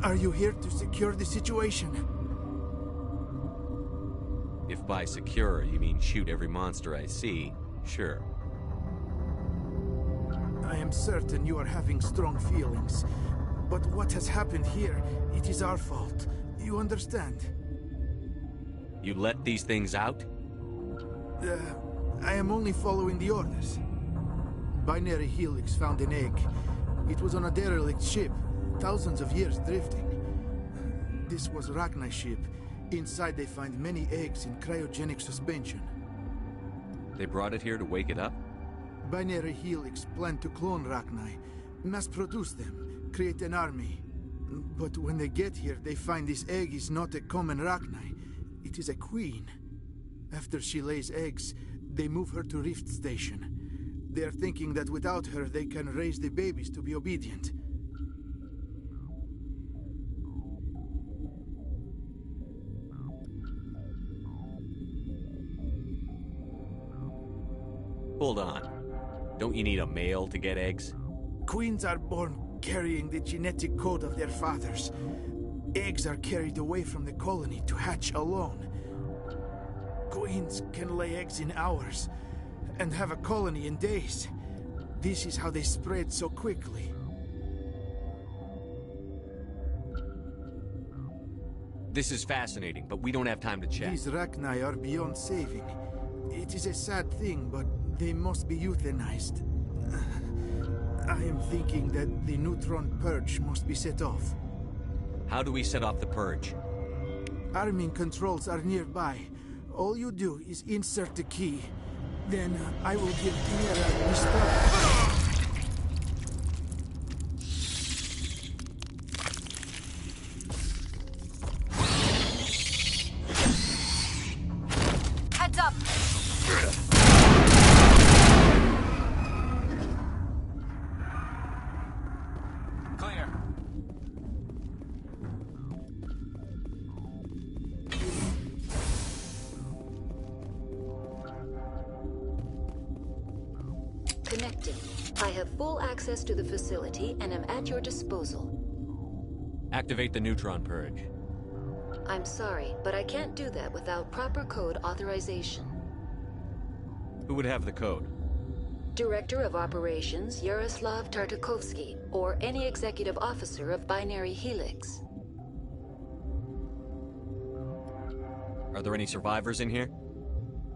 Are you here to secure the situation? If by secure you mean shoot every monster I see, sure. I am certain you are having strong feelings. But what has happened here, it is our fault. You understand? You let these things out? I am only following the orders. Binary Helix found an egg. It was on a derelict ship, thousands of years drifting. This was Rachni's ship. Inside they find many eggs in cryogenic suspension. They brought it here to wake it up? Binary Helix planned to clone Rachni, mass-produce them, create an army. But when they get here, they find this egg is not a common Rachni. It is a queen. After she lays eggs, they move her to Rift Station. They are thinking that without her, they can raise the babies to be obedient. Hold on. Don't you need a male to get eggs? Queens are born carrying the genetic code of their fathers. Eggs are carried away from the colony to hatch alone. Queens can lay eggs in hours and have a colony in days. This is how they spread so quickly. This is fascinating, but we don't have time to chat. These Rachni are beyond saving. It is a sad thing, but they must be euthanized. I am thinking that the neutron purge must be set off. How do we set off the purge? Arming controls are nearby. All you do is insert the key. Then I will give Tierra the start. Heads up! Clear. Connecting. I have full access to the facility and am at your disposal. Activate the neutron purge. I'm sorry, but I can't do that without proper code authorization. Who would have the code? Director of Operations Yaroslav Tartakovsky, or any executive officer of Binary Helix. Are there any survivors in here?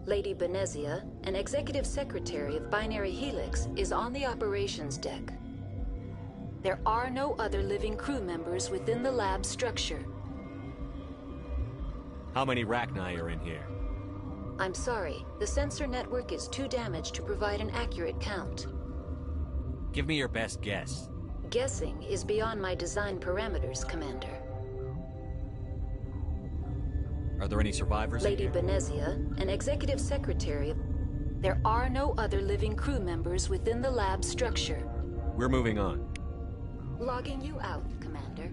Lady Benezia, an executive secretary of Binary Helix, is on the operations deck. There are no other living crew members within the lab structure. How many Rachni are in here? I'm sorry, the sensor network is too damaged to provide an accurate count. Give me your best guess. Guessing is beyond my design parameters, Commander. Are there any survivors Lady in here? Benezia, an executive secretary. There are no other living crew members within the lab structure. We're moving on. Logging you out, Commander.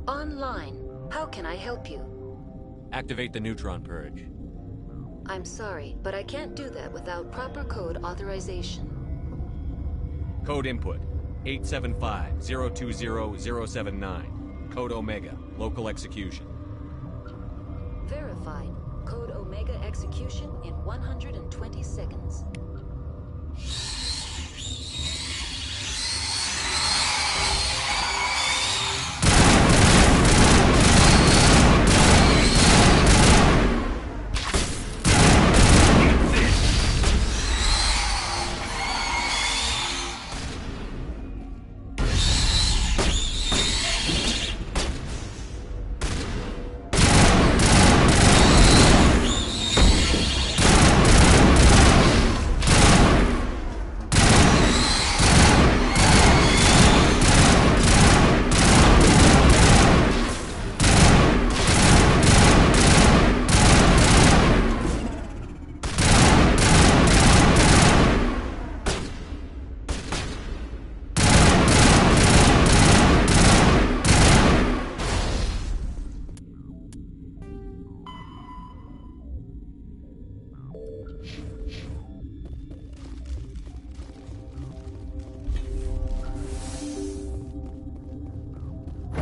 Online. How can I help you? Activate the neutron purge. I'm sorry, but I can't do that without proper code authorization. Code input 875-020-079. Code Omega. Local execution. Verified. Code Omega execution in 120 seconds.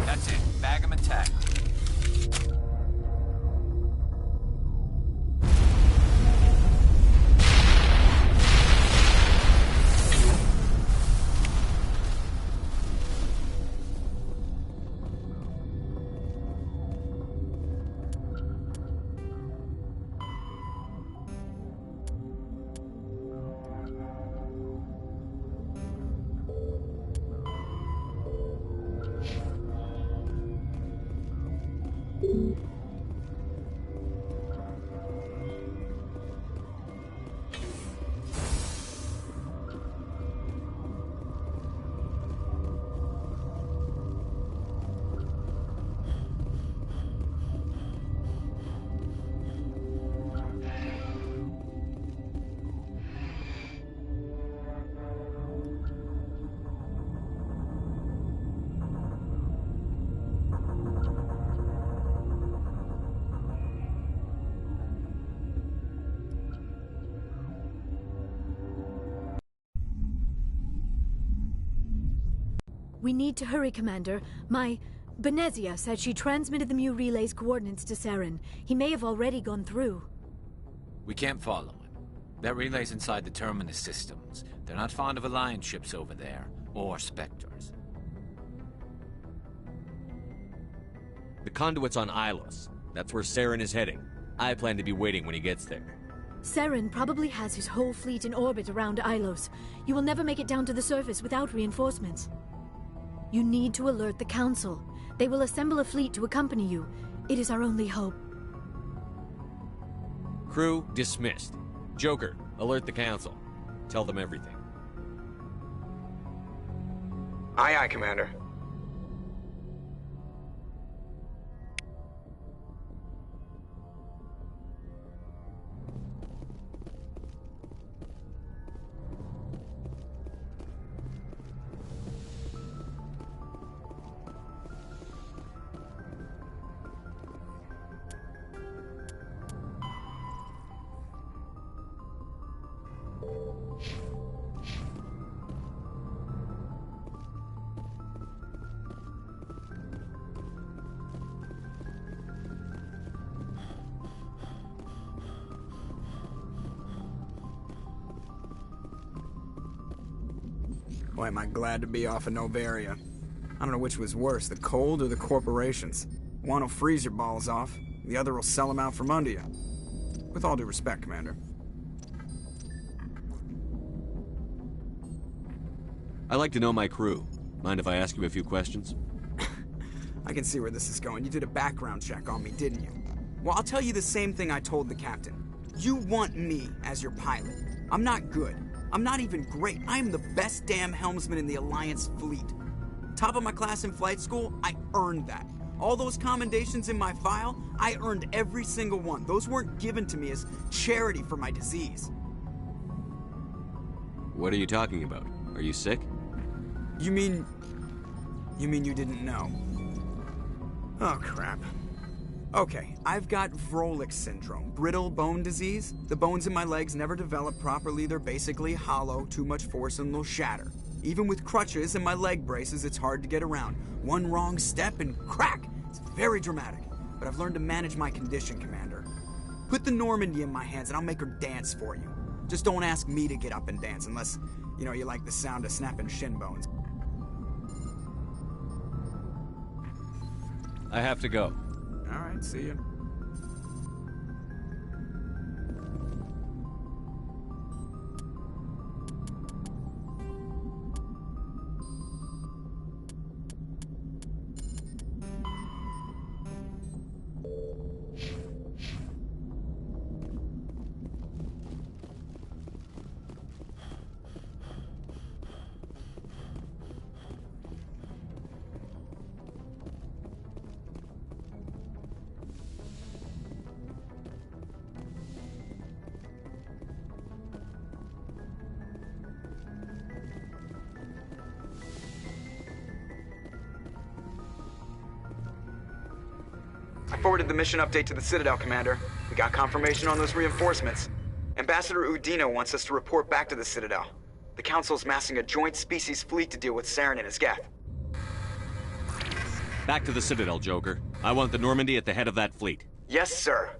That's it. Bag 'em and tag 'em. We need to hurry, Commander. My Benezia said she transmitted the Mu relay's coordinates to Saren. He may have already gone through. We can't follow him. That relay's inside the Terminus systems. They're not fond of Alliance ships over there, or Spectres. The conduit's on Ilos. That's where Saren is heading. I plan to be waiting when he gets there. Saren probably has his whole fleet in orbit around Ilos. You will never make it down to the surface without reinforcements. You need to alert the Council. They will assemble a fleet to accompany you. It is our only hope. Crew dismissed. Joker, alert the Council. Tell them everything. Aye, aye, Commander. Boy, am I glad to be off of Novaria. I don't know which was worse, the cold or the corporations. One will freeze your balls off, the other will sell them out from under you. With all due respect, Commander. I like to know my crew. Mind if I ask you a few questions? I can see where this is going. You did a background check on me, didn't you? Well, I'll tell you the same thing I told the captain. You want me as your pilot. I'm not good. I'm not even great. I am the best damn helmsman in the Alliance fleet. Top of my class in flight school, I earned that. All those commendations in my file, I earned every single one. Those weren't given to me as charity for my disease. What are you talking about? Are you sick? You mean you didn't know? Oh, crap. Okay, I've got Vrolik syndrome, brittle bone disease. The bones in my legs never develop properly. They're basically hollow, too much force and they'll shatter. Even with crutches and my leg braces, it's hard to get around. One wrong step and crack! It's very dramatic. But I've learned to manage my condition, Commander. Put the Normandy in my hands and I'll make her dance for you. Just don't ask me to get up and dance unless, you know, you like the sound of snapping shin bones. I have to go. Alright, see you. I forwarded the mission update to the Citadel, Commander. We got confirmation on those reinforcements. Ambassador Udina wants us to report back to the Citadel. The Council's massing a joint species fleet to deal with Saren and his geth. Back to the Citadel, Joker. I want the Normandy at the head of that fleet. Yes, sir.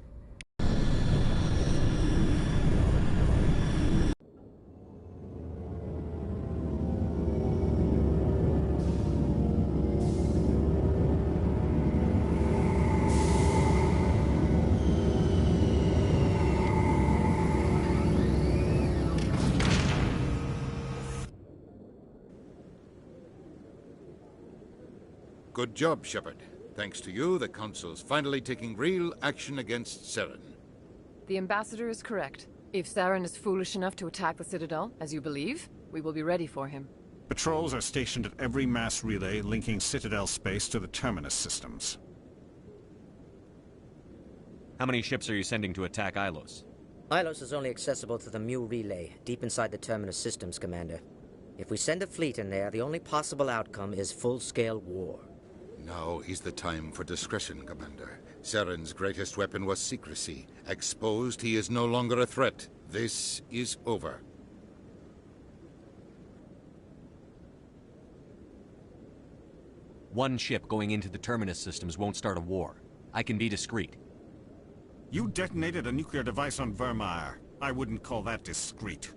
Good job, Shepard. Thanks to you, the Council's finally taking real action against Saren. The Ambassador is correct. If Saren is foolish enough to attack the Citadel, as you believe, we will be ready for him. Patrols are stationed at every mass relay linking Citadel space to the Terminus systems. How many ships are you sending to attack Ilos? Ilos is only accessible to the Mu relay, deep inside the Terminus systems, Commander. If we send a fleet in there, the only possible outcome is full-scale war. Now is the time for discretion, Commander. Saren's greatest weapon was secrecy. Exposed, he is no longer a threat. This is over. One ship going into the Terminus systems won't start a war. I can be discreet. You detonated a nuclear device on Vermeer. I wouldn't call that discreet.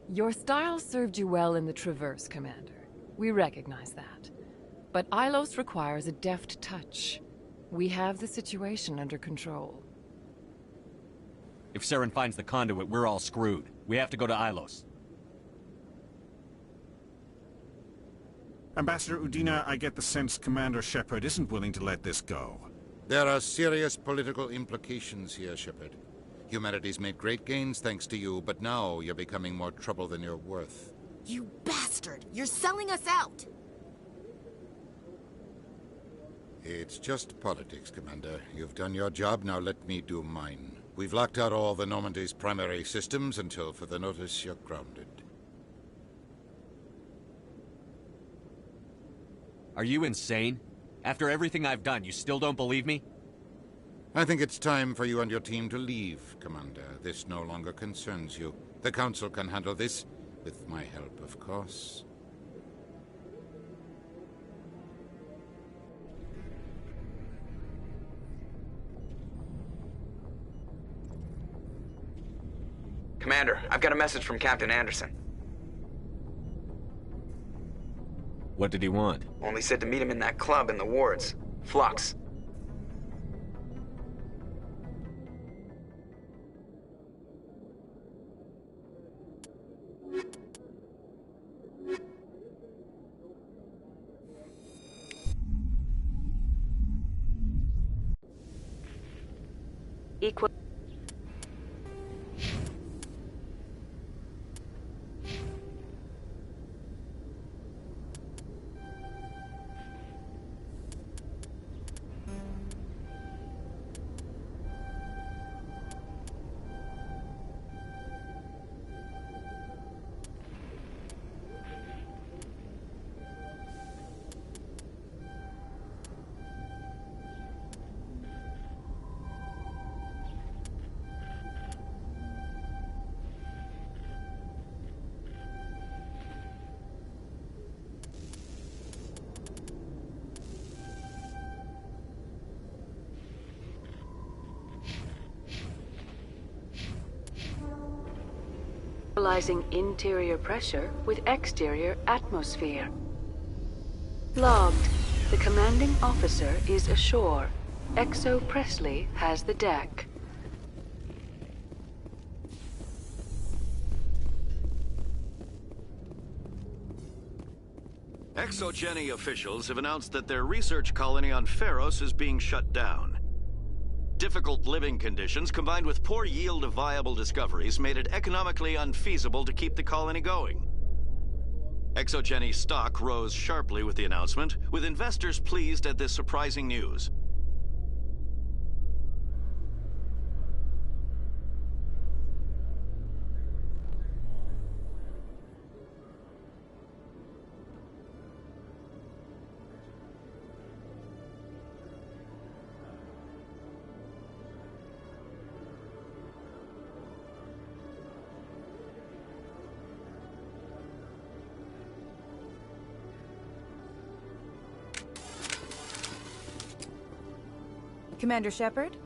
Your style served you well in the Traverse, Commander. We recognize that. But Ilos requires a deft touch. We have the situation under control. If Saren finds the conduit, we're all screwed. We have to go to Ilos. Ambassador Udina, I get the sense Commander Shepard isn't willing to let this go. There are serious political implications here, Shepard. Humanity's made great gains thanks to you, but now you're becoming more trouble than you're worth. You bastard! You're selling us out! It's just politics, Commander. You've done your job, now let me do mine. We've locked out all the Normandy's primary systems until further notice you're grounded. Are you insane? After everything I've done, you still don't believe me? I think it's time for you and your team to leave, Commander. This no longer concerns you. The Council can handle this, with my help, of course. Commander, I've got a message from Captain Anderson. What did he want? Only said to meet him in that club in the wards. Flux. Equal. equalizing interior pressure with exterior atmosphere. Logged. The commanding officer is ashore. Exo Presley has the deck. ExoGeni officials have announced that their research colony on Pharos is being shut down. Difficult living conditions combined with poor yield of viable discoveries made it economically unfeasible to keep the colony going. ExoGeni stock rose sharply with the announcement, with investors pleased at this surprising news. Commander Shepard?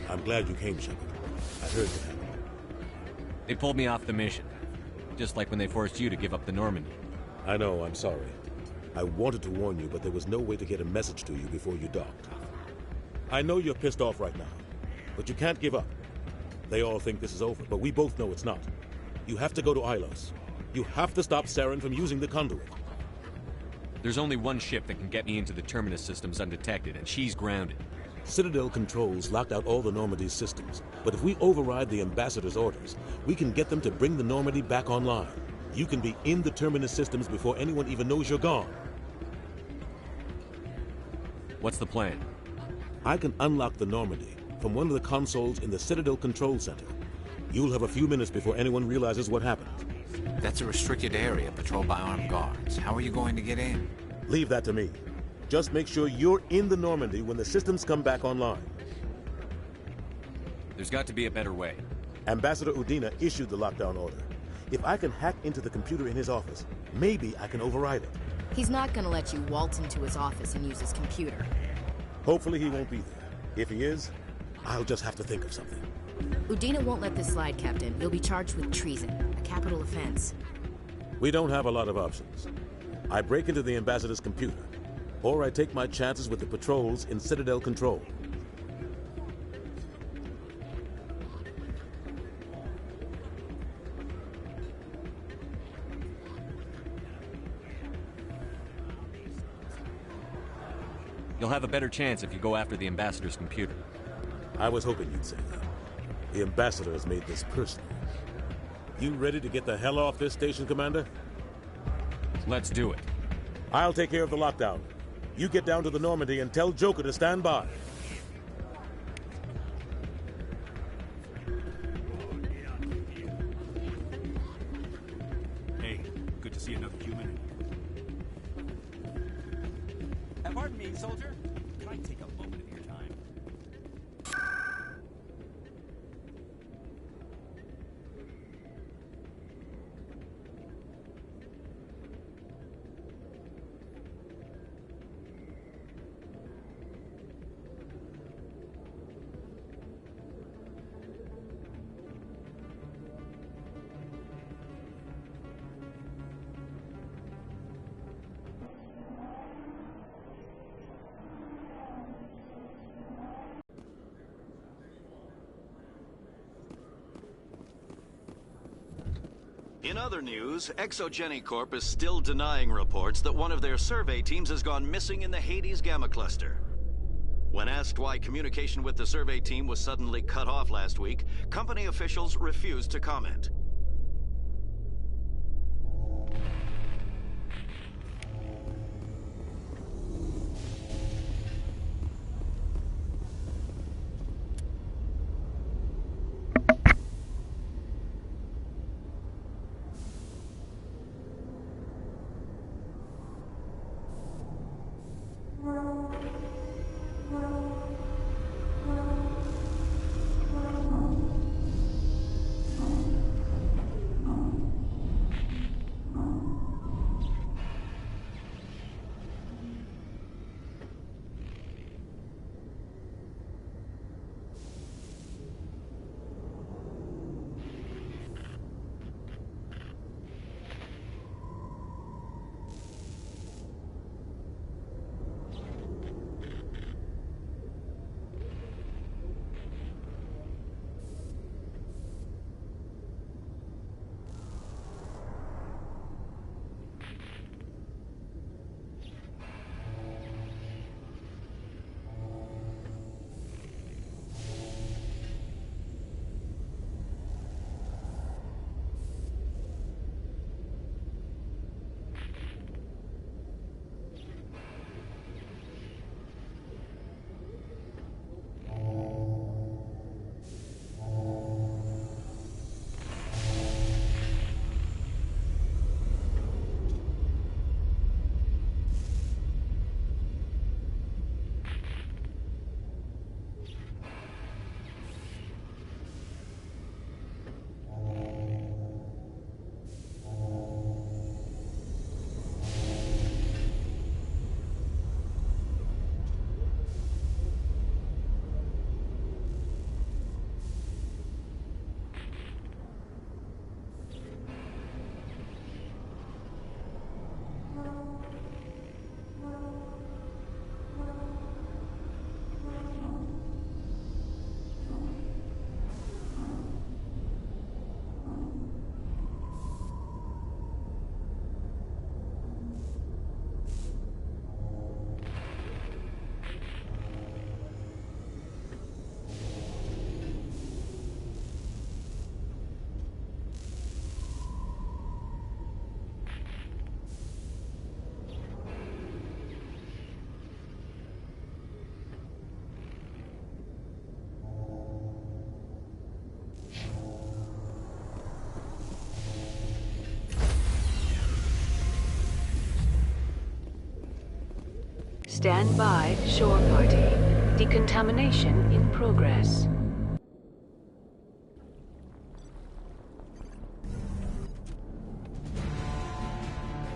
I'm glad you came, Shepard. I heard what happened. They pulled me off the mission. Just like when they forced you to give up the Normandy. I know, I'm sorry. I wanted to warn you, but there was no way to get a message to you before you docked. I know you're pissed off right now, but you can't give up. They all think this is over, but we both know it's not. You have to go to Ilos. You have to stop Saren from using the conduit. There's only one ship that can get me into the Terminus systems undetected, and she's grounded. Citadel controls locked out all the Normandy's systems, but if we override the Ambassador's orders, we can get them to bring the Normandy back online. You can be in the Terminus systems before anyone even knows you're gone. What's the plan? I can unlock the Normandy from one of the consoles in the Citadel Control Center. You'll have a few minutes before anyone realizes what happened. That's a restricted area patrolled by armed guards. How are you going to get in? Leave that to me. Just make sure you're in the Normandy when the systems come back online. There's got to be a better way. Ambassador Udina issued the lockdown order. If I can hack into the computer in his office, maybe I can override it. He's not gonna let you waltz into his office and use his computer. Hopefully he won't be there. If he is, I'll just have to think of something. Udina won't let this slide, Captain. You'll be charged with treason, a capital offense. We don't have a lot of options. I break into the Ambassador's computer, or I take my chances with the patrols in Citadel Control. You'll have a better chance if you go after the Ambassador's computer. I was hoping you'd say that. The Ambassador has made this personal. You ready to get the hell off this station, Commander? Let's do it. I'll take care of the lockdown. You get down to the Normandy and tell Joker to stand by. Hey, good to see another human. Pardon me, soldier. Can I take a moment of your time? In other news, ExoGeni Corp is still denying reports that one of their survey teams has gone missing in the Hades Gamma Cluster. When asked why communication with the survey team was suddenly cut off last week, company officials refused to comment. Stand by, shore party. Decontamination in progress.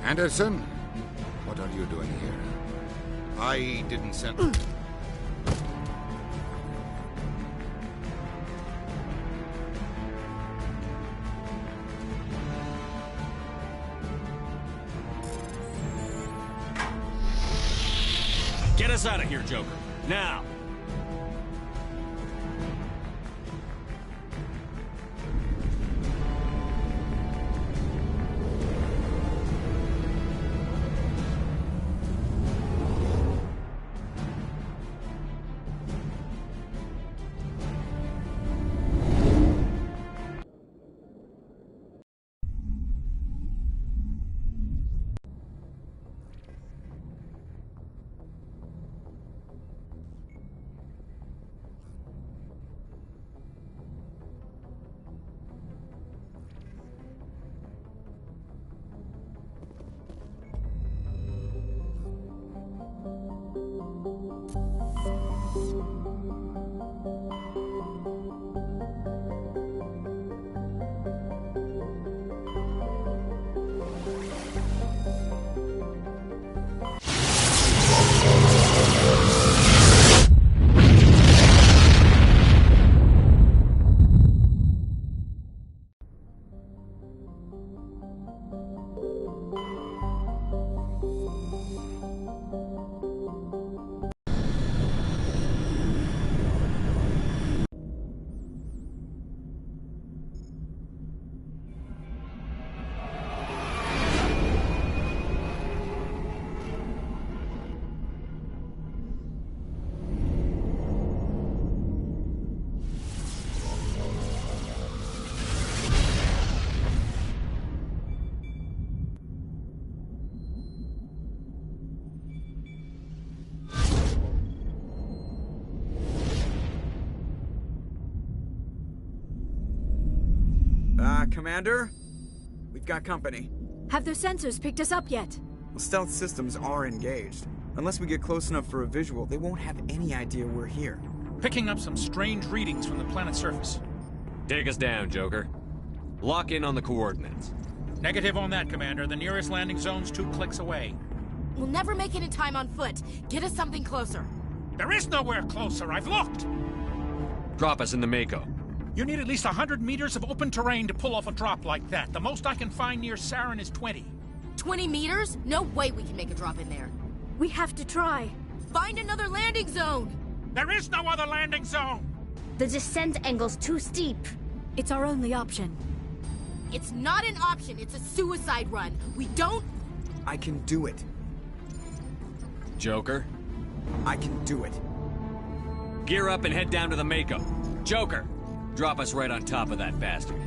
Anderson, what are you doing here? I didn't send... Get us out of here, Joker. Now! Commander? We've got company. Have their sensors picked us up yet? Well, stealth systems are engaged. Unless we get close enough for a visual, they won't have any idea we're here. Picking up some strange readings from the planet's surface. Take us down, Joker. Lock in on the coordinates. Negative on that, Commander. The nearest landing zone's 2 clicks away. We'll never make it in time on foot. Get us something closer. There is nowhere closer. I've looked. Drop us in the Mako. You need at least 100 meters of open terrain to pull off a drop like that. The most I can find near Saren is 20. 20 meters? No way we can make a drop in there. We have to try. Find another landing zone! There is no other landing zone! The descent angle's too steep. It's our only option. It's not an option, it's a suicide run. We don't... I can do it. Joker? I can do it. Gear up and head down to the Mako. Joker! Drop us right on top of that bastard.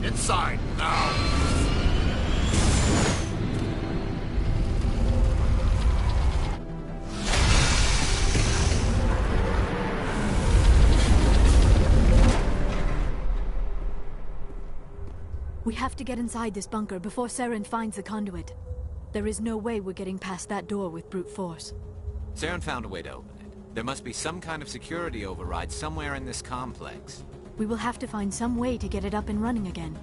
Inside, now! We have to get inside this bunker before Saren finds the conduit. There is no way we're getting past that door with brute force. Saren found a way to open it. There must be some kind of security override somewhere in this complex. We will have to find some way to get it up and running again.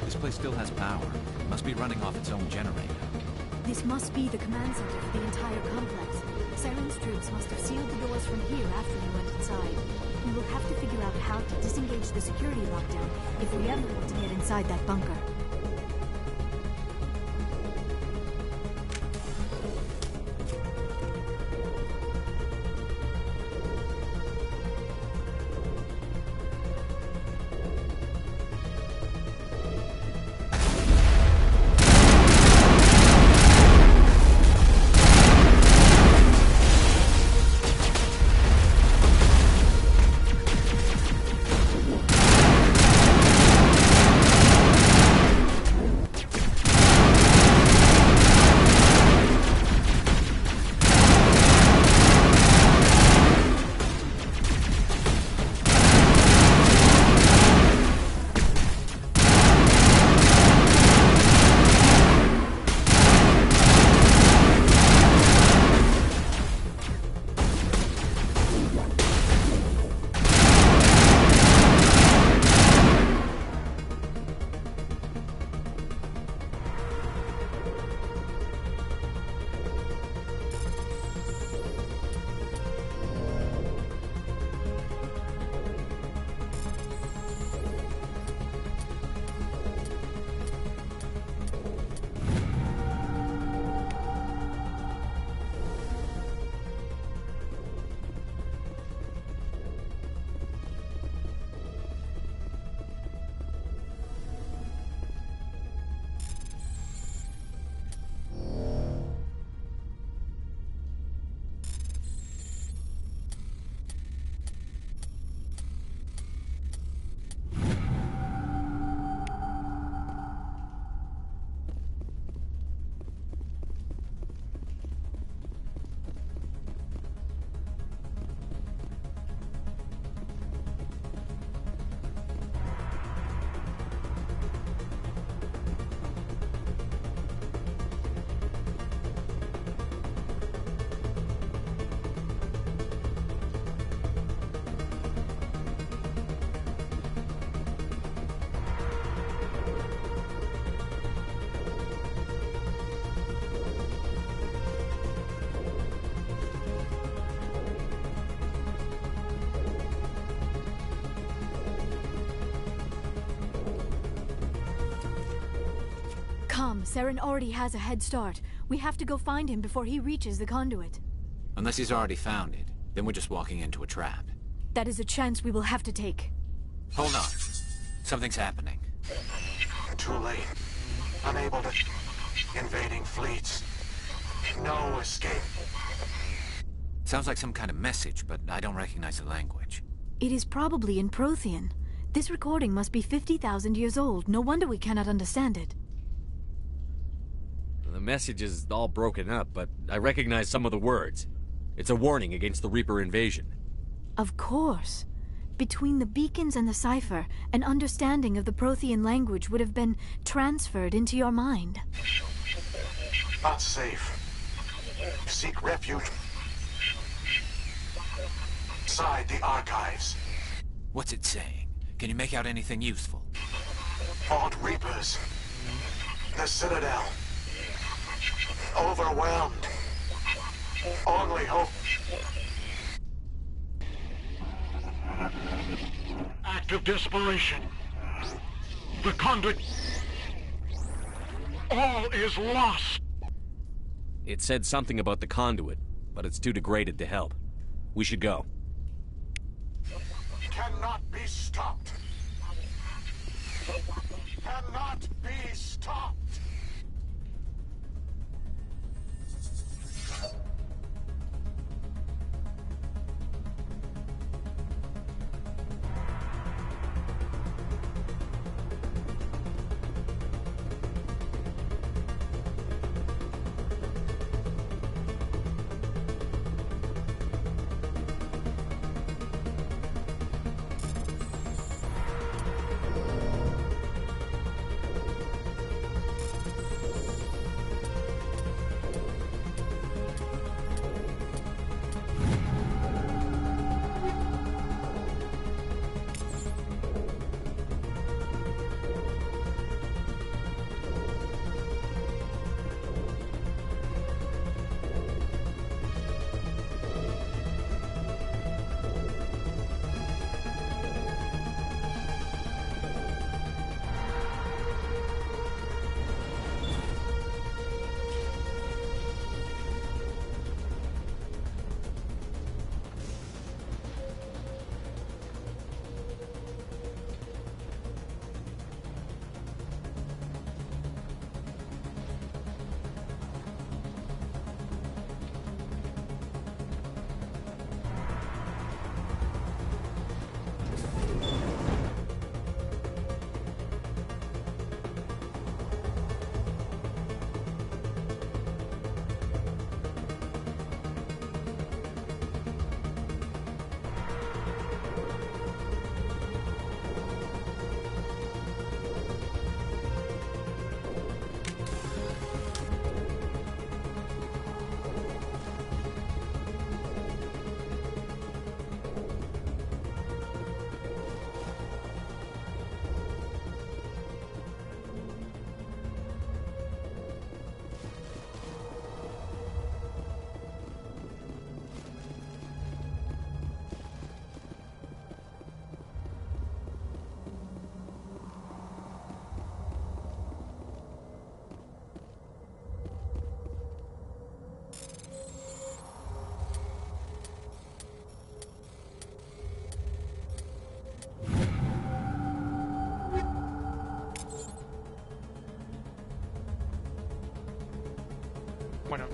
This place still has power. It must be running off its own generator. This must be the command center for the entire complex. Saren's troops must have sealed the doors from here after you went inside. We will have to figure out how to disengage the security lockdown if we ever want to get inside that bunker. Come, Saren already has a head start. We have to go find him before he reaches the conduit. Unless he's already found it, then we're just walking into a trap. That is a chance we will have to take. Hold on. Something's happening. Too late. Unable to... Invading fleets. No escape. Sounds like some kind of message, but I don't recognize the language. It is probably in Prothean. This recording must be 50,000 years old. No wonder we cannot understand it. The message is all broken up, but I recognize some of the words. It's a warning against the Reaper invasion. Of course. Between the beacons and the cipher, an understanding of the Prothean language would have been transferred into your mind. Not safe. Seek refuge inside the archives. What's it saying? Can you make out anything useful? Fought Reapers. The Citadel. Overwhelmed. Only hope. Act of desperation. The conduit. All is lost. It said something about the conduit, but it's too degraded to help. We should go. Cannot be stopped. Cannot be stopped. Bueno,